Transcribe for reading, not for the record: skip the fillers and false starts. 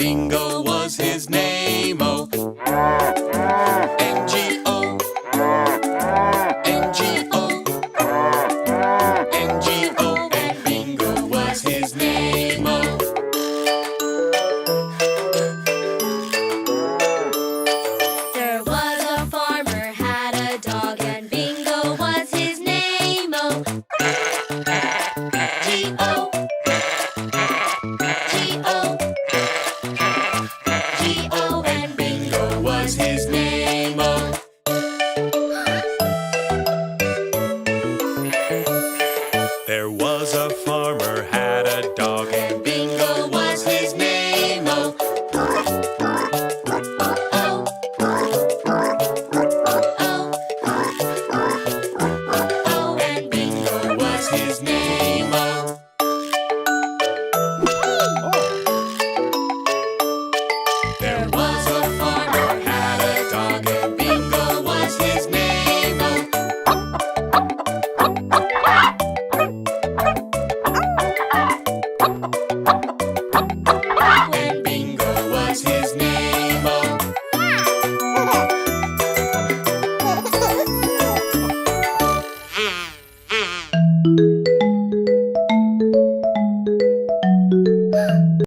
Bingo was his name-o. N-G-O, N-G-O, N-G-O, and Bingo was his name-o. There was a farmer had a dog, and Bingo was his name-o. G-O, G-O, G-O, and Bingo was his name-o. There was a farmer